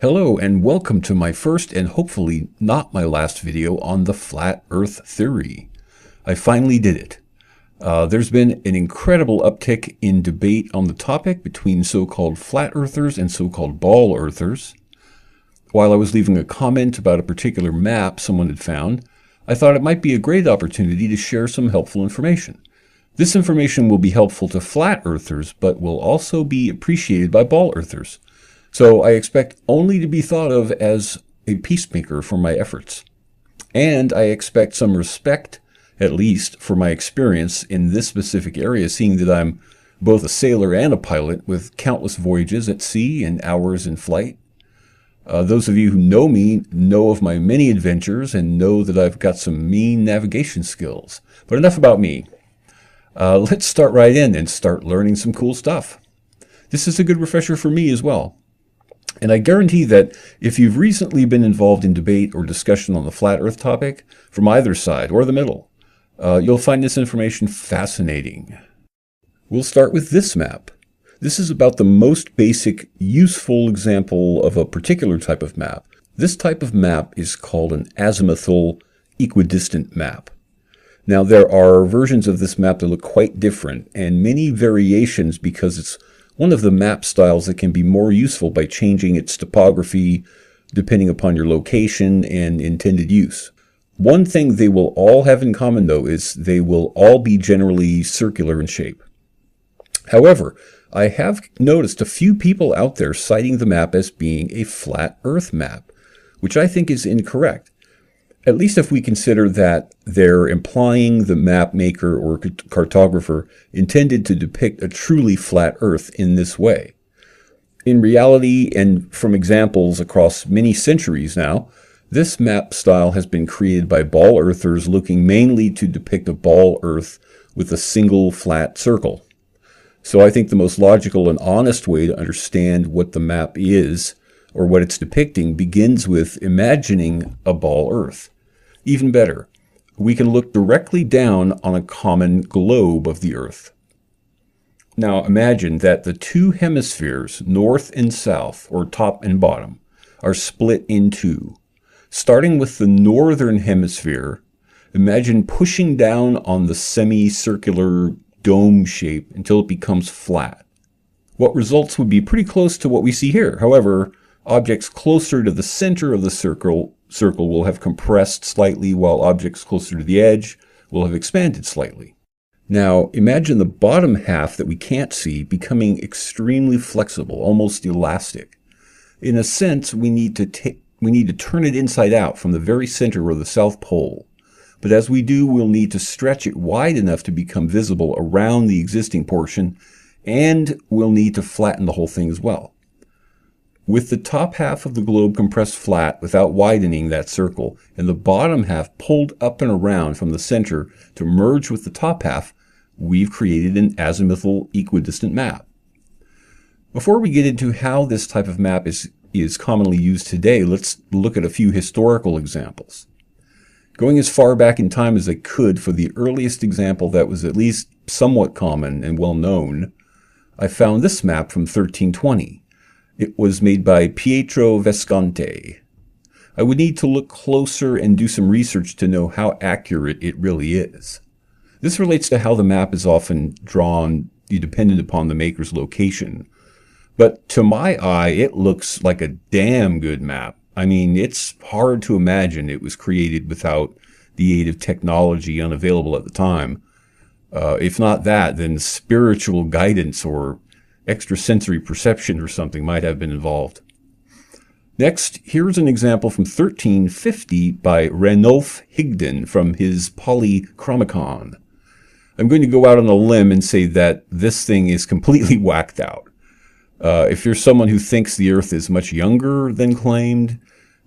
Hello and welcome to my first and hopefully not my last video on the flat earth theory. I finally did it. There's been an incredible uptick in debate on the topic between so-called flat earthers and so-called ball earthers. While I was leaving a comment about a particular map someone had found, I thought it might be a great opportunity to share some helpful information. This information will be helpful to flat earthers, but will also be appreciated by ball earthers. So I expect only to be thought of as a peacemaker for my efforts. And I expect some respect, at least, for my experience in this specific area, seeing that I'm both a sailor and a pilot with countless voyages at sea and hours in flight. Those of you who know me know of my many adventures and know that I've got some mean navigation skills. But enough about me. Let's start right in and start learning some cool stuff. This is a good refresher for me as well. And I guarantee that if you've recently been involved in debate or discussion on the flat earth topic, from either side or the middle, you'll find this information fascinating. We'll start with this map. This is about the most basic, useful example of a particular type of map. This type of map is called an azimuthal equidistant map. Now, there are versions of this map that look quite different, and many variations because it's one of the map styles that can be more useful by changing its topography depending upon your location and intended use. One thing they will all have in common, though, is they will all be generally circular in shape. However, I have noticed a few people out there citing the map as being a flat Earth map, which I think is incorrect. At least if we consider that they're implying the map maker or cartographer intended to depict a truly flat Earth in this way. In reality, and from examples across many centuries now, this map style has been created by ball earthers looking mainly to depict a ball Earth with a single flat circle. So I think the most logical and honest way to understand what the map is, or what it's depicting, begins with imagining a ball Earth. Even better, we can look directly down on a common globe of the Earth. Now imagine that the two hemispheres, north and south, or top and bottom, are split in two. Starting with the northern hemisphere, imagine pushing down on the semicircular dome shape until it becomes flat. What results would be pretty close to what we see here. However, objects closer to the center of the circle will have compressed slightly, while objects closer to the edge will have expanded slightly. Now, imagine the bottom half that we can't see becoming extremely flexible, almost elastic. In a sense, we need to turn it inside out from the very center of the South Pole. But as we do, we'll need to stretch it wide enough to become visible around the existing portion, and we'll need to flatten the whole thing as well. With the top half of the globe compressed flat without widening that circle, and the bottom half pulled up and around from the center to merge with the top half, we've created an azimuthal equidistant map. Before we get into how this type of map is commonly used today, let's look at a few historical examples. Going as far back in time as I could for the earliest example that was at least somewhat common and well known, I found this map from 1320. It was made by Pietro Visconti. I would need to look closer and do some research to know how accurate it really is. This relates to how the map is often drawn dependent upon the maker's location. But to my eye, it looks like a damn good map. I mean, it's hard to imagine it was created without the aid of technology unavailable at the time. If not that, then spiritual guidance or extrasensory perception or something might have been involved. Next, here's an example from 1350 by Ranulph Higden from his Polychromicon. I'm going to go out on a limb and say that this thing is completely whacked out. If you're someone who thinks the Earth is much younger than claimed,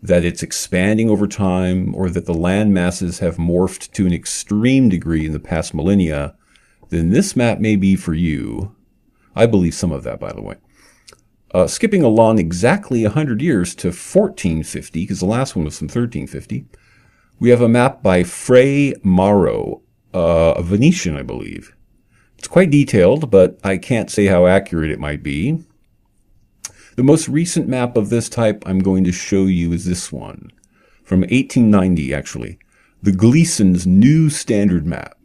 that it's expanding over time, or that the land masses have morphed to an extreme degree in the past millennia, then this map may be for you. I believe some of that, by the way. Skipping along exactly 100 years to 1450, because the last one was from 1350, we have a map by Fray Maro, a Venetian, I believe. It's quite detailed, but I can't say how accurate it might be. The most recent map of this type I'm going to show you is this one, from 1890 actually, the Gleason's New Standard Map.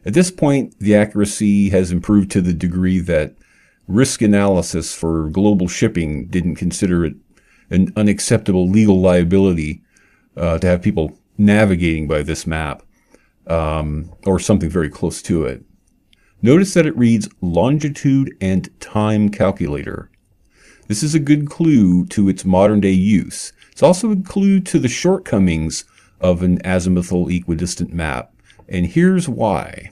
At this point, the accuracy has improved to the degree that risk analysis for global shipping didn't consider it an unacceptable legal liability to have people navigating by this map, or something very close to it. Notice that it reads longitude and time calculator. This is a good clue to its modern day use. It's also a clue to the shortcomings of an azimuthal equidistant map, and here's why.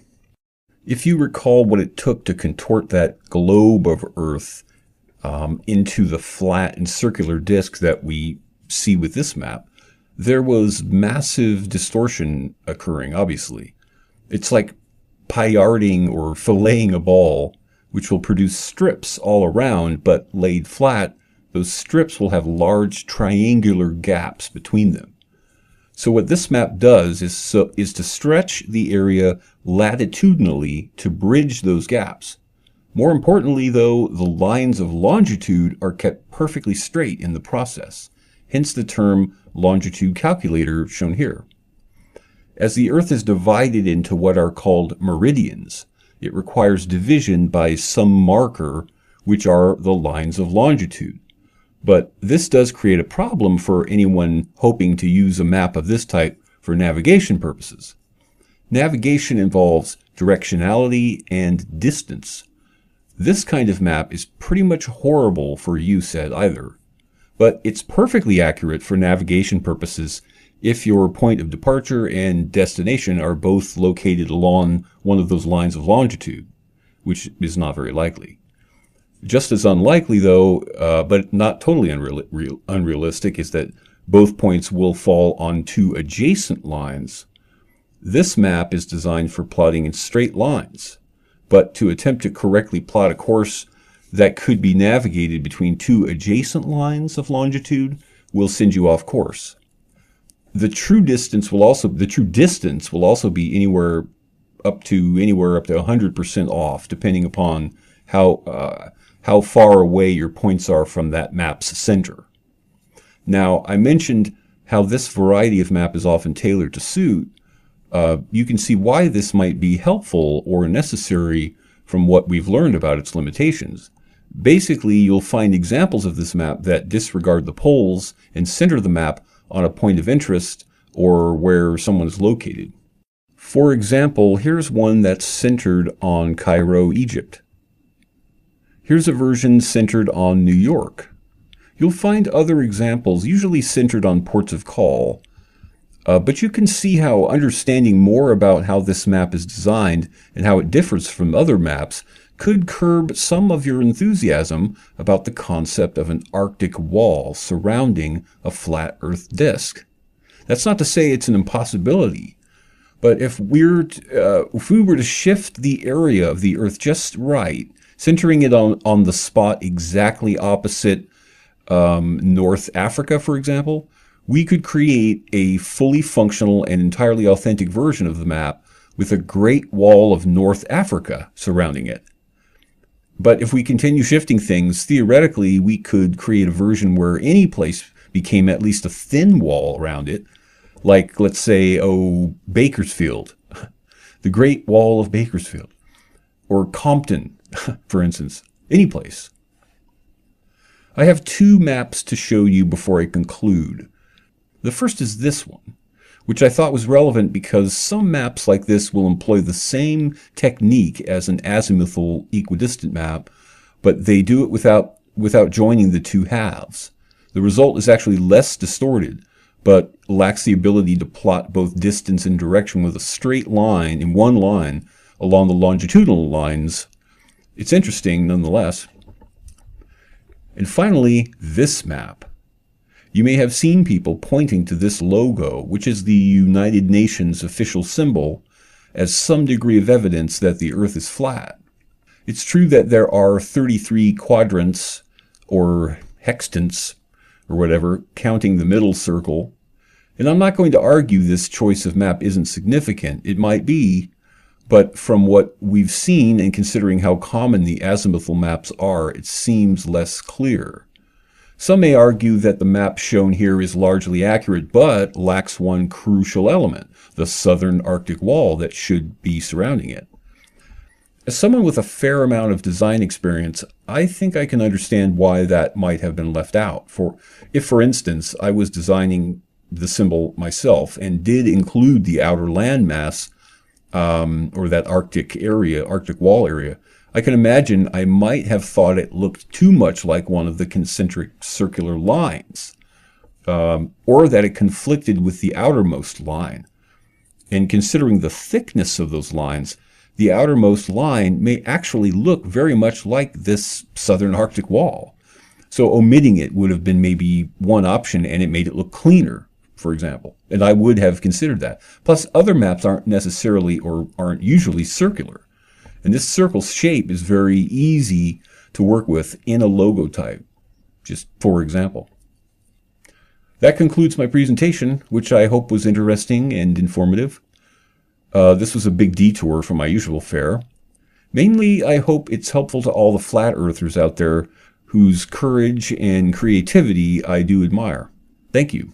If you recall what it took to contort that globe of Earth into the flat and circular disk that we see with this map, there was massive distortion occurring, obviously. It's like payarding or filleting a ball, which will produce strips all around, but laid flat, those strips will have large triangular gaps between them. So what this map does is to stretch the area latitudinally to bridge those gaps. More importantly, though, the lines of longitude are kept perfectly straight in the process, hence the term longitude calculator shown here. As the Earth is divided into what are called meridians, it requires division by some marker, which are the lines of longitude. But this does create a problem for anyone hoping to use a map of this type for navigation purposes. Navigation involves directionality and distance. This kind of map is pretty much horrible for use at either, but it's perfectly accurate for navigation purposes if your point of departure and destination are both located along one of those lines of longitude, which is not very likely. Just as unlikely, though, but not totally unrealistic, is that both points will fall on two adjacent lines. This map is designed for plotting in straight lines, but to attempt to correctly plot a course that could be navigated between two adjacent lines of longitude will send you off course. The true distance will also be anywhere up to 100% off, depending upon how far away your points are from that map's center. Now, I mentioned how this variety of map is often tailored to suit. You can see why this might be helpful or necessary from what we've learned about its limitations. Basically, you'll find examples of this map that disregard the poles and center the map on a point of interest or where someone is located. For example, here's one that's centered on Cairo, Egypt. Here's a version centered on New York. You'll find other examples, usually centered on ports of call, but you can see how understanding more about how this map is designed and how it differs from other maps could curb some of your enthusiasm about the concept of an Arctic wall surrounding a flat Earth disk. That's not to say it's an impossibility, but if we were to shift the area of the Earth just right, centering it on the spot exactly opposite North Africa, for example, we could create a fully functional and entirely authentic version of the map with a Great Wall of North Africa surrounding it. But if we continue shifting things, theoretically, we could create a version where any place became at least a thin wall around it, like, let's say, Bakersfield, the Great Wall of Bakersfield, or Compton, for instance, any place. I have two maps to show you before I conclude. The first is this one, which I thought was relevant because some maps like this will employ the same technique as an azimuthal equidistant map, but they do it without joining the two halves. The result is actually less distorted, but lacks the ability to plot both distance and direction with a straight line in one line along the longitudinal lines. It's interesting nonetheless. And finally, this map. You may have seen people pointing to this logo, which is the United Nations official symbol, as some degree of evidence that the Earth is flat. It's true that there are 33 quadrants, or hextants, or whatever, counting the middle circle. And I'm not going to argue this choice of map isn't significant. It might be, but from what we've seen and considering how common the azimuthal maps are, it seems less clear. Some may argue that the map shown here is largely accurate, but lacks one crucial element, the southern Arctic wall that should be surrounding it. As someone with a fair amount of design experience, I think I can understand why that might have been left out. If, for instance, I was designing the symbol myself and did include the outer landmass, or that Arctic area, Arctic wall area, I can imagine I might have thought it looked too much like one of the concentric circular lines, or that it conflicted with the outermost line. And considering the thickness of those lines, the outermost line may actually look very much like this southern Arctic wall. So omitting it would have been maybe one option, and it made it look cleaner, for example. And I would have considered that. Plus, other maps aren't necessarily or aren't usually circular. And this circle shape is very easy to work with in a logo type, just for example. That concludes my presentation, which I hope was interesting and informative. This was a big detour from my usual fare. Mainly, I hope it's helpful to all the flat earthers out there whose courage and creativity I do admire. Thank you.